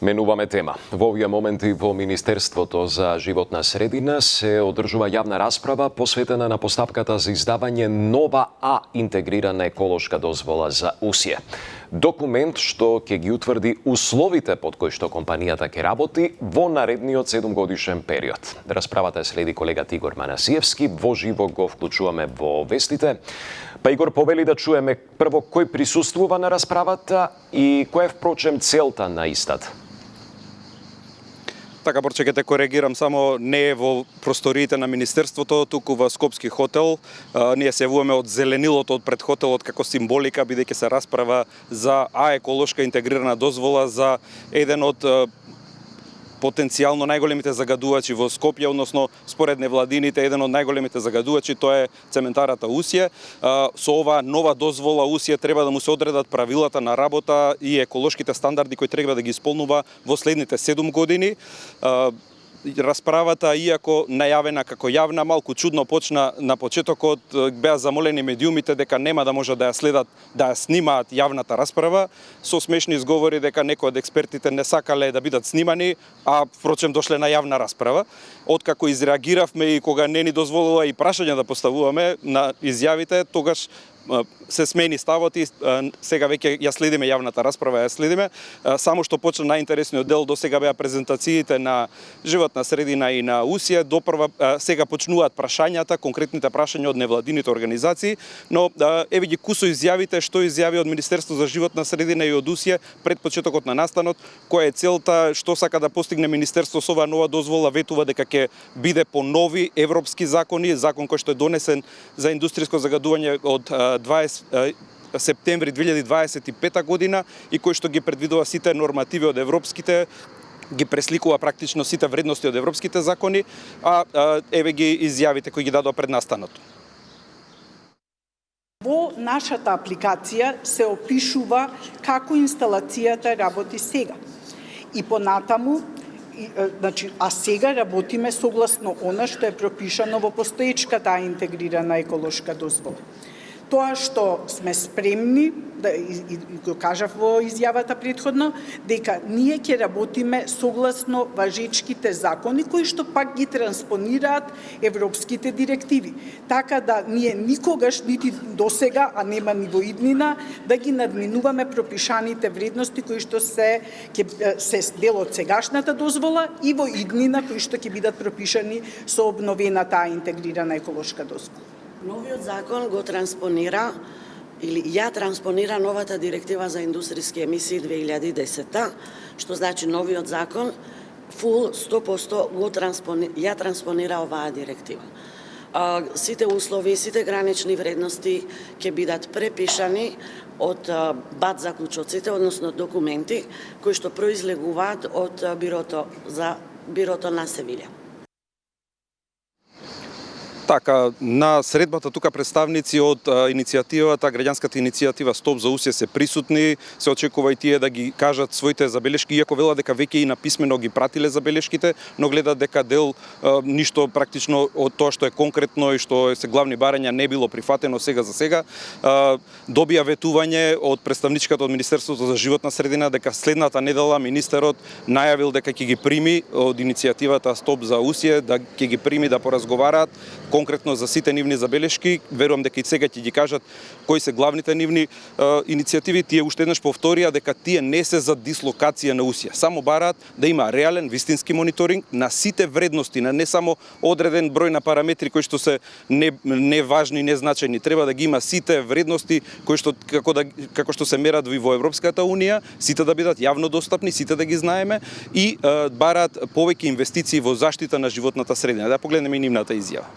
Менуваме тема. Во овие моменти во Министерството за животна средина се одржува јавна расправа посветена на постапката за издавање нова интегрирана еколошка дозвола за усје. Документ што ќе ги утврди условите под кои што компанијата ќе работи во наредниот 7-годишен период. Расправата следи колегата Игор Манасиевски, во живо го вклучуваме во вестите. Па Игор, повели да чуеме прво кој присуствува на расправата и која е впрочем целта на истата. Така, Борче, ќе те коригирам, само не е во просториите на Министерството, туку во Скопски хотел. Ние се јавуваме од зеленилото од пред хотелот како символика, бидејќи се расправа за еколошка интегрирана дозвола за еден од потенцијално најголемите загадувачи во Скопје, односно според невладините еден од најголемите загадувачи, тоа е цементарата Усје. Со ова нова дозвола Усје треба да му се одредат правилата на работа и еколошките стандарди кои треба да ги исполнува во следните 7 години. Расправата, иако најавена како јавна, малку чудно почна на почетокот. Беа замолени медиумите дека нема да можат да ја следат, да ја снимаат јавната расправа, со смешни изговори дека некои од експертите не сакале да бидат снимани, а впрочем дошле на јавна расправа. Откако изреагиравме и кога не ни дозволува и прашања да поставуваме на изјавите, тогаш се смени ставот и сега веќе ја следиме јавната расправа, ја следиме. Само што почна најинтересниот дел, до сега беа презентациите на животна средина и на Усје, сега почнуваат прашањата, конкретните прашања од невладините организации, но еве ги кусо изјавите, што изјави од Министерство за животна средина и од Усје пред почетокот на настанот, која е целта, што сака да постигне Министерство со оваа нова дозвола, ветува дека ќе биде по нови европски закони, закон кој што е донесен за индустријско загадување од 20 септември 2025 година и кој што ги предвидува сите нормативи од европските, ги пресликува практично сите вредности од европските закони, еве ги изјавите кои ги дадоа пред настанот. Во нашата апликација се опишува како инсталацијата работи сега. И понатаму, а сега работиме согласно она што е пропишано во постоечката интегрирана еколошка дозвола. Тоа што сме спремни, и го кажав во изјавата претходно, дека ние ќе работиме согласно важечките закони, кои што пак ги транспонираат европските директиви. Така да ние никогаш, нити досега, а нема ни во иднина, да ги надминуваме пропишаните вредности кои што се дел од сегашната дозвола и во иднина кои што ќе бидат пропишани со обновената интегрирана еколошка дозвола. Новиот закон го транспонира или ја транспонира новата директива за индустријски емисии 2010, што значи новиот закон фул 100% ја транспонира оваа директива. Сите услови, сите гранични вредности ќе бидат препишани од БАТ заклучоците, односно документи кои што произлегуваат од бирото на Севилја. Така, на средбата тука представници од иницијативата, граѓанската иницијатива Стоп за Усје се присутни, се очекува и тие да ги кажат своите забелешки, иако велат дека веќе и написмено ги пратиле забелешките, но гледат дека дел ништо практично од тоа што е конкретно и што се главни барања не било прифатено сега за сега. Добија ветување од представничката од Министерството за животна средина дека следната недела министерот најавил дека ќе ги прими од иницијативата Стоп за Усје, да ќе ги прими да поразговараат конкретно за сите нивни забелешки. Верувам дека и сега ќе ги кажат кои се главните нивни иницијативи. Тие уште еднаш повторија дека тие не се за дислокација на Усје. Само бараат да има реален, вистински мониторинг на сите вредности, на не само одреден број на параметри кои што се неважни, незначајни. Треба да ги има сите вредности кои што како што се мерат во Европската унија, сите да бидат јавно достапни, сите да ги знаеме и бараат повеќе инвестиции во заштита на животната средина. Да погледнеме и нивната изјава.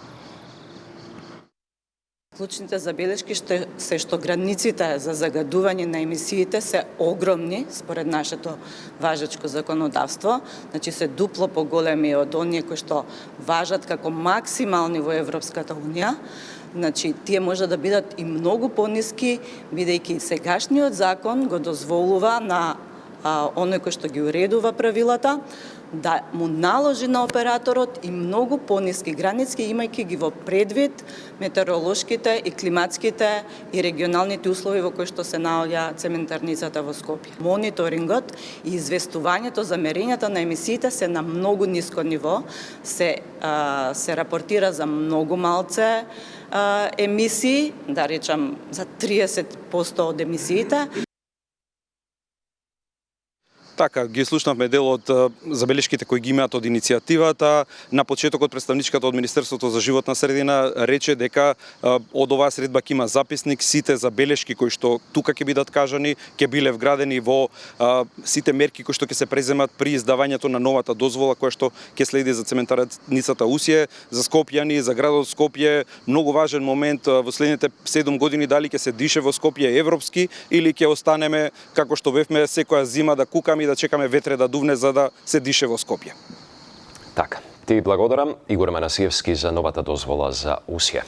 Клучните забелешки се што границите за загадување на емисиите се огромни според нашето важечко законодавство, значи се дупло поголеми од оние кои што важат како максимални во Европската унија. Значи, тие може да бидат и многу пониски, бидејќи сегашниот закон го дозволува на оној кој што ги уредува правилата, да му наложи на операторот и многу пониски граници, имајќи ги во предвид метеоролошките и климатските и регионалните услови во кои што се наоѓа цементарницата во Скопје. Мониторингот и известувањето за мерењата на емисиите се на многу ниско ниво, се рапортира за многу малце емисии, да речам за 30% од емисиите. Така, ги слушнавме дел од забелешките кои ги имаат од иницијативата. На почетокот представничката од Министерството за животна средина рече дека од оваа средба ќе има записник, сите забелешки кои што тука ќе бидат кажани, ќе биле вградени во сите мерки кои што ќе се преземат при издавањето на новата дозвола која што ќе следи за цементарницата Усје, за скопјани, за градот Скопје. Многу важен момент во следните 7 години дали ќе се дише во Скопје европски или ќе останеме како што бевме секоја зима да кукаме и да чекаме ветре да дувне за да се дише во Скопје. Така, ти благодарам Игор Манасиевски за новата дозвола за Усје.